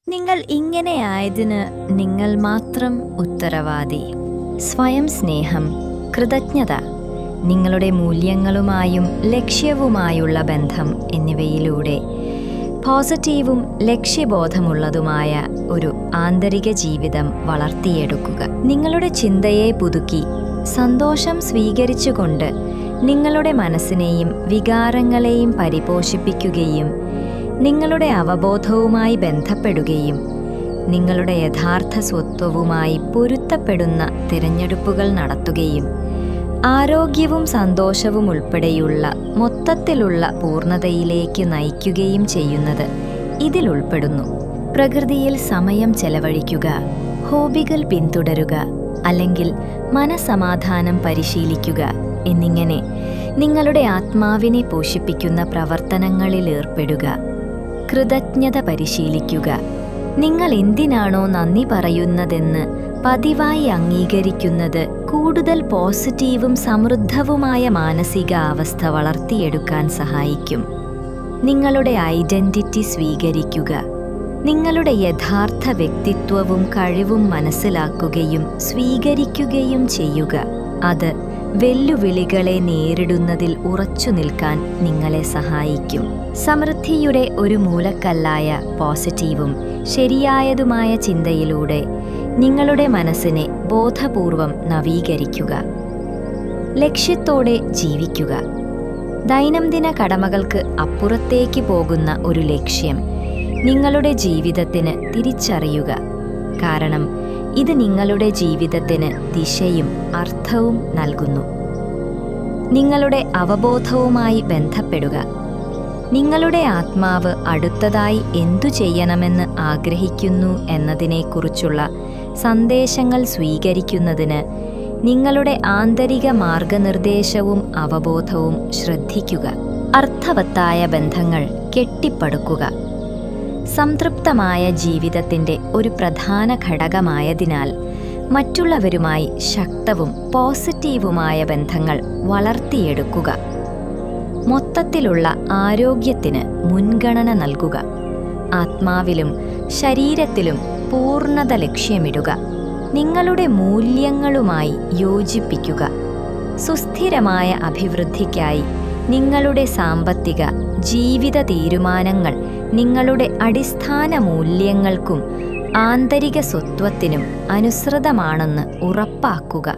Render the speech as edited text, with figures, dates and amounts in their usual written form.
നിങ്ങൾ ഇങ്ങനെയായതിന് നിങ്ങൾ മാത്രം ഉത്തരവാദി. സ്വയം സ്നേഹം, കൃതജ്ഞത, നിങ്ങളുടെ മൂല്യങ്ങളുമായും ലക്ഷ്യവുമായുള്ള ബന്ധം എന്നിവയിലൂടെ പോസിറ്റീവും ലക്ഷ്യബോധമുള്ളതുമായ ഒരു ആന്തരിക ജീവിതം വളർത്തിയെടുക്കുക. നിങ്ങളുടെ ചിന്തയെ പുതുക്കി സന്തോഷം സ്വീകരിച്ചുകൊണ്ട് നിങ്ങളുടെ മനസ്സിനെയും വികാരങ്ങളെയും പരിപോഷിപ്പിക്കുകയും നിങ്ങളുടെ അവബോധവുമായി ബന്ധപ്പെടുകയും നിങ്ങളുടെ യഥാർത്ഥ സ്വത്വവുമായി പൊരുത്തപ്പെടുന്ന തിരഞ്ഞെടുപ്പുകൾ നടത്തുകയും ആരോഗ്യവും സന്തോഷവും ഉൾപ്പെടെയുള്ള മൊത്തത്തിലുള്ള പൂർണ്ണതയിലേക്ക് നയിക്കുകയും ചെയ്യുന്നത് ഇതിലുൾപ്പെടുന്നു. പ്രകൃതിയിൽ സമയം ചെലവഴിക്കുക, ഹോബികൾ പിന്തുടരുക, അല്ലെങ്കിൽ മനസമാധാനം പരിശീലിക്കുക എന്നിങ്ങനെ നിങ്ങളുടെ ആത്മാവിനെ പോഷിപ്പിക്കുന്ന പ്രവർത്തനങ്ങളിൽ ഏർപ്പെടുക. കൃതജ്ഞത പരിശീലിക്കുക. നിങ്ങൾ എന്തിനാണോ നന്ദി പറയുന്നതെന്ന് പതിവായി അംഗീകരിക്കുന്നത് കൂടുതൽ പോസിറ്റീവും സമൃദ്ധവുമായ മാനസികാവസ്ഥ വളർത്തിയെടുക്കാൻ സഹായിക്കും. നിങ്ങളുടെ ഐഡന്റിറ്റി സ്വീകരിക്കുക. നിങ്ങളുടെ യഥാർത്ഥ വ്യക്തിത്വവും കഴിവും മനസ്സിലാക്കുകയും സ്വീകരിക്കുകയും ചെയ്യുക. അത് വെല്ലുവിളികളെ നേരിടുന്നതിൽ ഉറച്ചു നിൽക്കാൻ നിങ്ങളെ സഹായിക്കും. സമൃദ്ധിയുടെ ഒരു മൂലക്കല്ലായ പോസിറ്റീവും ശരിയായതുമായ ചിന്തയിലൂടെ നിങ്ങളുടെ മനസ്സിനെ ബോധപൂർവം നവീകരിക്കുക. ലക്ഷ്യത്തോടെ ജീവിക്കുക. ദൈനംദിന കടമകൾക്ക് അപ്പുറത്തേക്ക് പോകുന്ന ഒരു ലക്ഷ്യം നിങ്ങളുടെ ജീവിതത്തിന് തിരിച്ചറിയുക. കാരണം ഇത് നിങ്ങളുടെ ജീവിതത്തിന് ദിശയും അർത്ഥവും നൽകുന്നു. നിങ്ങളുടെ അവബോധവുമായി ബന്ധപ്പെടുക. നിങ്ങളുടെ ആത്മാവ് അടുത്തതായി എന്തു ചെയ്യണമെന്ന് ആഗ്രഹിക്കുന്നു എന്നതിനെക്കുറിച്ചുള്ള സന്ദേശങ്ങൾ സ്വീകരിക്കുന്നതിന് നിങ്ങളുടെ ആന്തരിക മാർഗനിർദ്ദേശവും അവബോധവും ശ്രദ്ധിക്കുക. അർത്ഥവത്തായ ബന്ധങ്ങൾ കെട്ടിപ്പടുക്കുക. സംതൃപ്തമായ ജീവിതത്തിൻ്റെ ഒരു പ്രധാന ഘടകമായതിനാൽ മറ്റുള്ളവരുമായി ശക്തവും പോസിറ്റീവുമായ ബന്ധങ്ങൾ വളർത്തിയെടുക്കുക. മൊത്തത്തിലുള്ള ആരോഗ്യത്തിന് മുൻഗണന നൽകുക. ആത്മാവിലും ശരീരത്തിലും പൂർണ്ണത ലക്ഷ്യമിടുക. നിങ്ങളുടെ മൂല്യങ്ങളുമായി യോജിപ്പിക്കുക. സുസ്ഥിരമായ അഭിവൃദ്ധിക്കായി നിങ്ങളുടെ സാമ്പത്തിക ജീവിത തീരുമാനങ്ങൾ നിങ്ങളുടെ അടിസ്ഥാന മൂല്യങ്ങൾക്കും ആന്തരിക സ്വത്വത്തിനും അനുസൃതമാണെന്ന് ഉറപ്പാക്കുക.